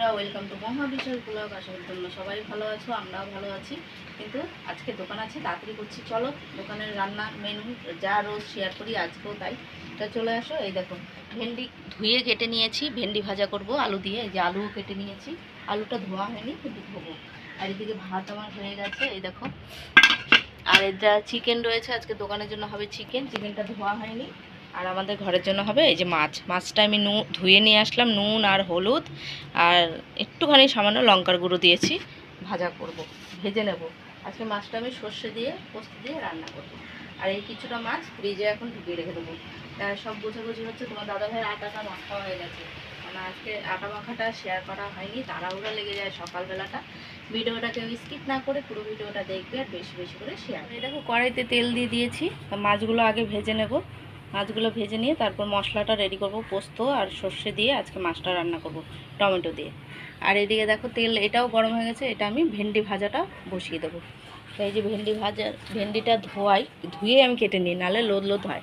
বন্ধুরা, welcome to মহাবিশাল blog. আশা করি তোমরা সবাই ভালো আছো, আমরাও ভালো আছি। কিন্তু আজকে দোকান আছে, তাড়াতাড়ি করছি। চলো দোকানের রান্নার মেনু যা রোজ শেয়ার করি আজকেও তাই। তা চলে আসো। এই দেখো, ভেন্ডি ধুয়ে কেটে নিয়েছি, ভেন্ডি ভাজা করব আলু দিয়ে। এই যে আলুও কেটে নিয়েছি, আলুটা ধোয়া হয়নি কিন্তু ধোবো। আর এদিকে ভাত আমার হয়ে গেছে, এই দেখো। আর এর যা চিকেন রয়েছে, আজকে দোকানের জন্য হবে চিকেন, চিকেনটা ধোয়া হয়নি। আর আমাদের ঘরের জন্য হবে এই যে মাছটা আমি ধুয়ে নিয়ে আসলাম, নুন আর হলুদ আর একটুখানি সামান্য লঙ্কার গুঁড়ো দিয়েছি। ভাজা করব, ভেজে নেব। আজকে মাছটা আমি সর্ষে দিয়ে পোস্ত দিয়ে রান্না করব। আর এই কিছুটা মাছ ফ্রিজে এখন ঢুকিয়ে রেখে দেবো। সব গোছাগুছি হচ্ছে, তোমার দাদাভাইয়ের আটাটা মাখা হয়ে গেছে। মানে আজকে আটা মাখাটা শেয়ার করা হয়নি, তাড়াহুড়া লেগে যায় সকালবেলাটা। ভিডিওটা কেউ স্কিপ না করে পুরো ভিডিওটা দেখবে আর বেশি বেশি করে শেয়ার। এই দেখো, কড়াইতে তেল দিয়ে দিয়েছি। মাছগুলো আগে ভেজে নেব। মাছগুলো ভেজে নিয়ে তারপর মশলাটা রেডি করব। পোস্ত আর সর্ষে দিয়ে আজকে মাছটা রান্না করব, টমেটো দিয়ে। আর এদিকে দেখো, তেল এটাও গরম হয়ে গেছে। এটা আমি ভেন্ডি ভাজাটা বসিয়ে দেবো। তো এই যে ভেন্ডিটা ধুয়ে আমি কেটে নিই, নাহলে লোদ লোদ হয়।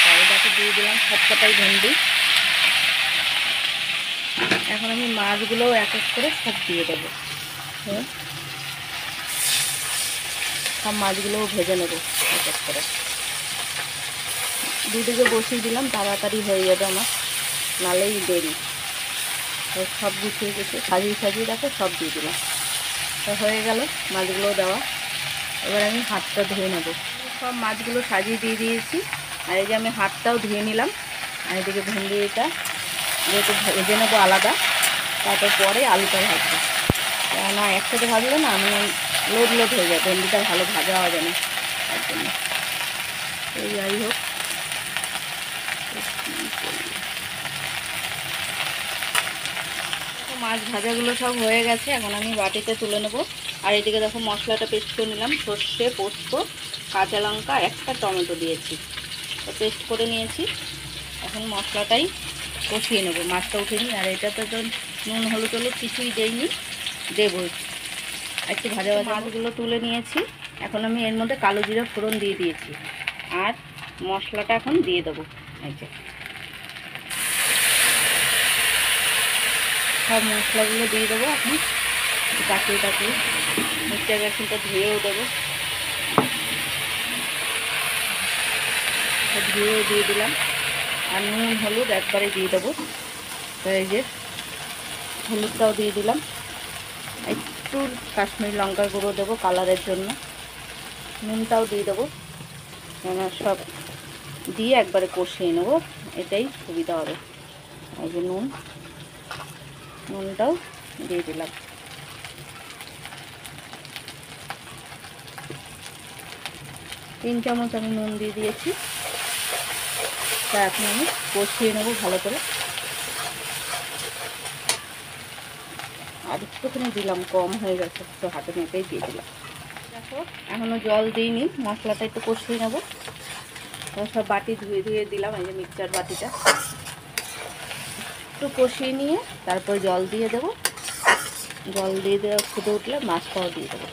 তাই দেখো দিয়ে দিলাম সবকটাই ভেন্ডি। এখন আমি মাছগুলোও এক এক করে সব দিয়ে দেবো। সব মাছগুলোও ভেজে নেবো এক এক করে। দুদিকে বসিয়ে দিলাম, তাড়াতাড়ি হয়ে যাবে আমার, নালেই দেরি। সব গুছিয়ে সাজিয়ে দেখো সব দিয়ে দিলাম। তো হয়ে গেল মাছগুলো দেওয়া। এবার আমি হাতটা ধুয়ে নেব। সব মাছগুলো সাজিয়ে দিয়ে দিয়েছি। আর এই যে আমি হাতটাও ধুয়ে নিলাম। আর এদিকে ভেন্ডিটা যেহেতু ভেজে নেবো আলাদা, তারপর পরে আলুটা ভাজবো। না একসাথে ভাজলে না আমি লোড লোড হয়ে যায়, ভেন্ডিটা ভালো ভাজা হবে না, তার জন্য। এই যাই হোক, মাছ ভাজাগুলো সব হয়ে গেছে। এখন আমি বাটিতে তুলে নেব। আর এদিকে দেখো, মশলাটা পেস্ট করে নিলাম। সর্ষে, পোস্ত, কাঁচা লঙ্কা, একটা টমেটো দিয়েছি, তো পেস্ট করে নিয়েছি। এখন মশলাটাই কষিয়ে নেব, মাছটা উঠে নিই। আর এটাতে তো নুন হলুদ কিছুই দেইনি, দেবো একটু ভাজা ভাজা। মাছগুলো তুলে নিয়েছি। এখন আমি এর মধ্যে কালো জিরা ফোড়ন দিয়ে দিয়েছি। আর মশলাটা এখন দিয়ে দেবো। এই যে সব মশলাগুলো দিয়ে দেবো এখন টাকিয়ে মিক্সচার মেশিনটা ধুয়েও দেবো। ধুয়েও দিয়ে দিলাম। আর নুন হলুদ একবারে দিয়ে দেবো। তো এই যে হলুদটাও দিয়ে দিলাম। একটু কাশ্মীরি লঙ্কার গুঁড়ো দেবো কালারের জন্য। নুনটাও দিয়ে দেবো। সব দিয়ে একবারে কষিয়ে নেবো, এটাই সুবিধা হবে। এই যে নুনটাও দিয়ে দিলাম। 3 চামচ আমি নুন দিয়ে দিয়েছি। তা এখন আমি কষিয়ে নেবো ভালো করে। আর একটুখানি দিলাম, কম হয়ে গেছে, তো হাতে মেপেই দিয়ে দিলাম। দেখো এখনও জল দিইনি, মশলাটা একটু কষিয়ে নেবো। সব বাটি ধুয়ে দিলাম। এই যে মিক্সচার বাটিটা একটু কষিয়ে নিয়ে তারপর জল দিয়ে দেবো। জল দিয়ে ফুটে উঠলে মাছটাও দিয়ে দেবো।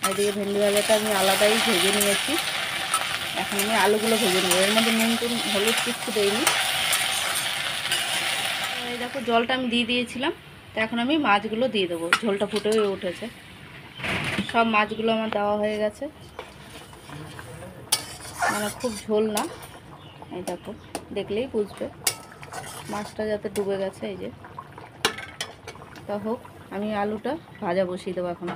এদিকে ভেন্ডি ভাজাটা আমি আলাদাই ভেজে নিয়েছি। এখন আমি আলুগুলো ভেজে নেবো। এর মধ্যে নুন টুন হলুদ কিচ্ছু দেইনি। এই দেখো, জলটা আমি দিয়ে দিয়েছিলাম। তো এখন আমি মাছগুলো দিয়ে দেবো। ঝোলটা ফুটে হয়ে উঠেছে, সব মাছগুলো আমার দেওয়া হয়ে গেছে। মানে খুব ঝোল না, এই দেখো দেখলেই বুঝবে মাছটা যাতে ডুবে গেছে। এই যে তা হোক, আমি আলুটা ভাজা বসিয়ে দেবো এখন।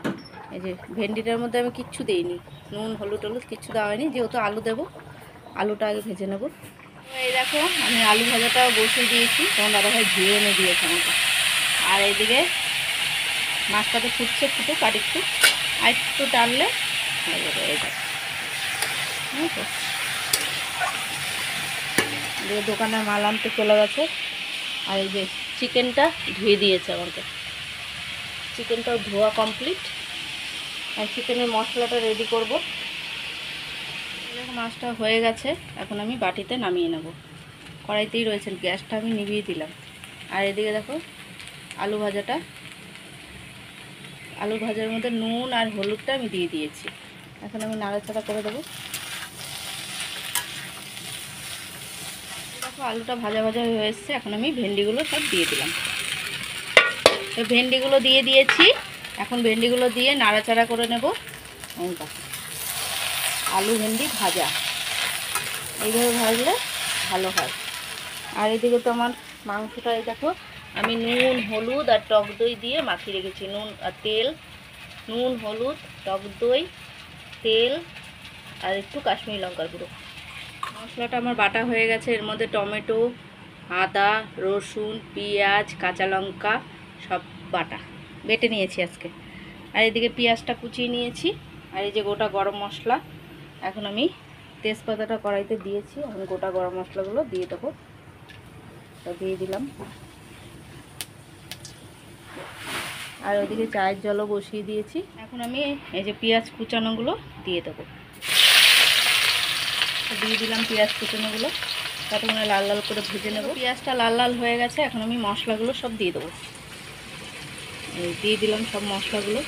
এই যে ভেন্ডিটার মধ্যে আমি কিচ্ছু দিইনি, নুন হলুদ কিচ্ছু দেওয়া হয়নি, যেহেতু আলু দেবো। আলুটা আগে ভেজে নেব। এই দেখো, আমি আলু ভাজাটাও বসিয়ে দিয়েছি। তখন দাদাভাই ধুয়ে এনে দিয়েছে আমাকে। আর এইদিকে মাছটা তো ফুটছে, ফুটুক আর একটু টানলে হয়ে যাবে। এই দেখো, দোকানের মাল আনতে চলে গেছে। আর এই যে চিকেনটা ধুয়ে দিয়েছে আমাকে, চিকেনটাও ধোয়া কমপ্লিট। আর চিকেনের মশলাটা রেডি করব। দেখো মাছটা হয়ে গেছে, এখন আমি বাটিতে নামিয়ে নেব। কড়াইতেই রয়েছে, গ্যাসটা আমি নিভিয়ে দিলাম। আর এদিকে দেখো আলু ভাজার মধ্যে নুন আর হলুদটা আমি দিয়ে দিয়েছি। এখন আমি নাড়াচাড়া করে দেবো। দেখো আলুটা ভাজা হয়ে এসছে। এখন আমি ভেন্ডিগুলো সব দিয়ে দিলাম। তো ভেন্ডিগুলো দিয়ে দিয়েছি, এখন ভেন্ডিগুলো দিয়ে নাড়াচাড়া করে নেব। আলু ভেন্ডি ভাজা এইভাবে ভাজলে ভালো হয়। আর এদিকে তো আমার মাংসটা এই দেখো আমি নুন হলুদ আর টক দই দিয়ে মাখিয়ে রেখেছি। নুন আর তেল, নুন হলুদ টক দই তেল আর একটু কাশ্মীরি লঙ্কার গুঁড়ো। মশলাটা আমার বাটা হয়ে গেছে। এর মধ্যে টমেটো, আদা, রসুন, পেঁয়াজ, কাঁচা লঙ্কা সব বেটে নিয়েছি আজকে। আর এদিকে পেঁয়াজটা কুচিয়ে নিয়েছি। আর এই যে গোটা গরম মশলা, এখন আমি তেজপাতাটা কড়াইতে দিয়েছি, এখন গোটা গরম মশলাগুলো দিয়ে দেবো। দিয়ে দিলাম। আর ওইদিকে চায়ের জলও বসিয়ে দিয়েছি। এখন আমি এই যে পেঁয়াজ কুচানোগুলো দিয়ে দেবো। দিয়ে দিলাম পেঁয়াজ কুচানোগুলো, ততক্ষণে লাল লাল করে ভেজে নেব। পেঁয়াজটা লাল লাল হয়ে গেছে, এখন আমি মশলাগুলো সব দিয়ে দেবো। দিয়ে দিলাম সব মশলাগুলো।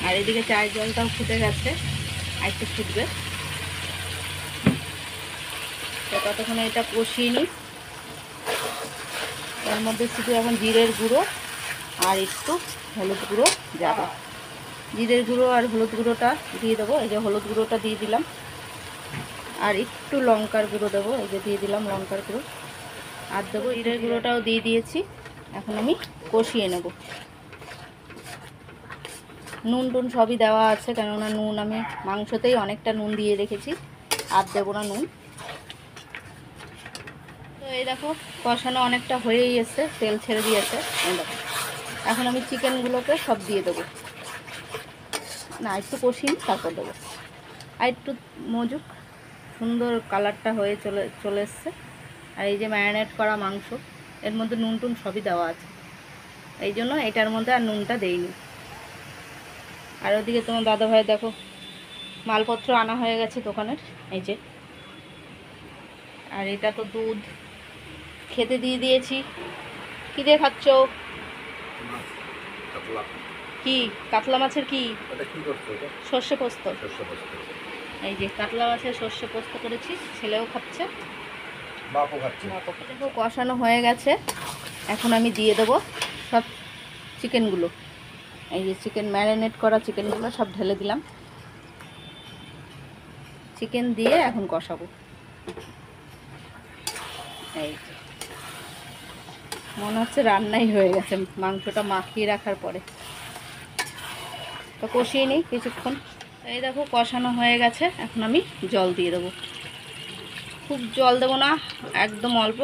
আর এদিকে চায়ের জলটাও ফুটে গেছে, আর একটু ফুটবে। তো ততক্ষণে এটা কষিয়ে নিই। এর মধ্যে শুধু এখন জিরের গুঁড়ো আর একটু হলুদ গুঁড়ো যাবে। জিরের গুঁড়ো আর হলুদ গুঁড়োটা দিয়ে দেবো। এই যে হলুদ গুঁড়োটা দিয়ে দিলাম। আর একটু লঙ্কার গুঁড়ো দেবো, এই যে দিয়ে দিলাম লঙ্কার গুঁড়ো। আর দেবো জিরের গুঁড়োটাও দিয়ে দিয়েছি। এখন আমি কষিয়ে নেব। নুন টুন সবই দেওয়া আছে, কেননা নুন আমি মাংসতেই অনেকটা নুন দিয়ে রেখেছি, আর দেবো না নুন। তো এই দেখো কষানো অনেকটা হয়েই এসছে, তেল ছেড়ে দিয়েছে। এই দেখো এখন আমি চিকেনগুলোকে সব দিয়ে দেবো। না একটু কষিয়ে তারপর দেবো। আর একটু মজুক, সুন্দর কালারটা হয়ে চলে এসছে। আর এই যে ম্যারিনেট করা মাংস, এর মধ্যে নুন টুন সবই দেওয়া আছে, এই জন্য এটার মধ্যে আর নুনটা দেইনি। আর ওদিকে তোমার দাদাভাই দেখো মালপত্র আনা হয়ে গেছে দোকানের, এই যে। আর এটা তো দুধ খেতে দিয়ে দিয়েছি। কি দিয়ে খাচ্ছ? কি কাতলা মাছের কি সর্ষে পোস্ত। এই যে কাতলা মাছের সর্ষে পোস্ত করেছি, ছেলেও খাচ্ছে, বাপও খাচ্ছে। দেখো কষানো হয়ে গেছে, এখন আমি দিয়ে দেবো সব চিকেনগুলো। এই যে চিকেন ম্যারিনেট করা চিকেনগুলো সব ঢেলে দিলাম। চিকেন দিয়ে এখন কষাবো। এই মনে হচ্ছে রান্নাই হয়ে গেছে মাংসটা মাখিয়ে রাখার পরে। তো কষিয়ে নিই কিছুক্ষণ। এই দেখো কষানো হয়ে গেছে, এখন আমি জল দিয়ে দেবো। খুব জল দেবো না, একদম অল্প,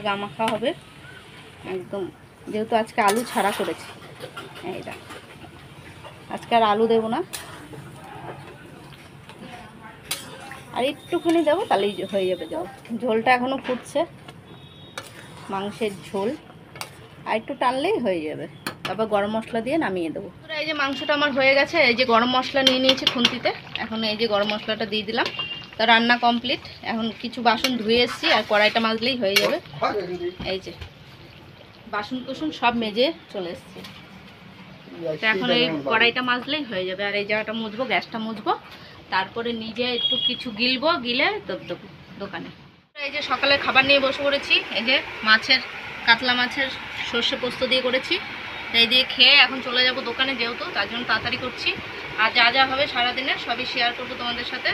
গামাখা হবে একদম, যেহেতু আজকে আলু ছাড়া করেছি। এই দেখো আজকে আর আলু দেবো না, আর একটুখানি দেবো, তাহলেই হয়ে যাবে জল। ঝোলটা এখনও ফুটছে, মাংসের ঝোল, আর একটু টানলেই হয়ে যাবে। তারপর গরম মশলা দিয়ে নামিয়ে দেবো। এই যে মাংসটা আমার হয়ে গেছে, এই যে গরম মশলা নিয়ে নিয়েছি খুন্তিতে, এখন এই যে গরম মশলাটা দিয়ে দিলাম। তো রান্না কমপ্লিট। এখন কিছু বাসন ধুয়ে এসেছি, আর কড়াইটা মাজলেই হয়ে যাবে। এই যে বাসন কুসুন সব মেজে চলে এসেছি। তো এখন এই কড়াইটা মাজলেই হয়ে যাবে। আর এই জায়গাটা মুছবো, গ্যাসটা মুছবো, তারপরে নিজে একটু কিছু গিলবো, গিলে দেবো দোকানে। এই যে সকালে খাবার নিয়ে বসে পড়েছি। এই যে কাতলা মাছের সর্ষে পোস্ত দিয়ে করেছি। এই দিয়ে খেয়ে এখন চলে যাব দোকানে, যেহেতু তার জন্য তাড়াতাড়ি করছি। আর যা যা হবে সারাদিনের সবই শেয়ার করবো তোমাদের সাথে।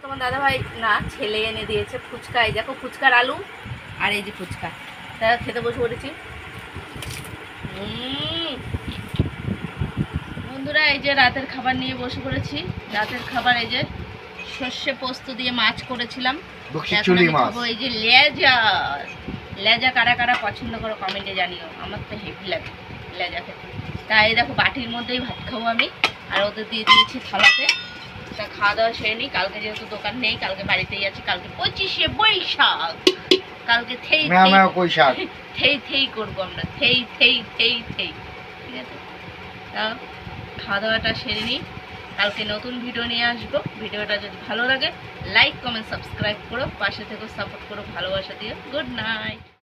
তোমার দাদাভাই না ছেলে এনে দিয়েছে ফুচকা। এই দেখো ফুচকার আলু, আর এই যে ফুচকা, তা খেতে বসে পড়েছি। বন্ধুরা এই যে রাতের খাবার নিয়ে বসে পড়েছি। রাতের খাবার এই যে সর্ষে পোস্ত দিয়ে মাছ করেছিলাম। এই যে লেজা কারা কারা পছন্দ করো কমেন্টে জানিও, আমার তো হেভি লাগে লেজা খেতে। তাই দেখো বাটির মধ্যেই ভাত খাবো আমি, আর ওদের দিয়ে দিয়েছি থালাতে। তা খাওয়া দাওয়া সেরে নিই, কালকে যেহেতু দোকান নেই, কালকে বাড়িতেই আছি। কালকে 25শে বৈশাখ, কালকে থেই করবো আমরা, থেই। ঠিক আছে, তা খাওয়া দাওয়াটা সেরে নিই, কালকে নতুন ভিডিও নিয়ে আসবো। ভিডিওটা যদি ভালো লাগে লাইক কমেন্ট সাবস্ক্রাইব করো, পাশে থেকে সাপোর্ট করো, ভালোবাসা দিও। Good night.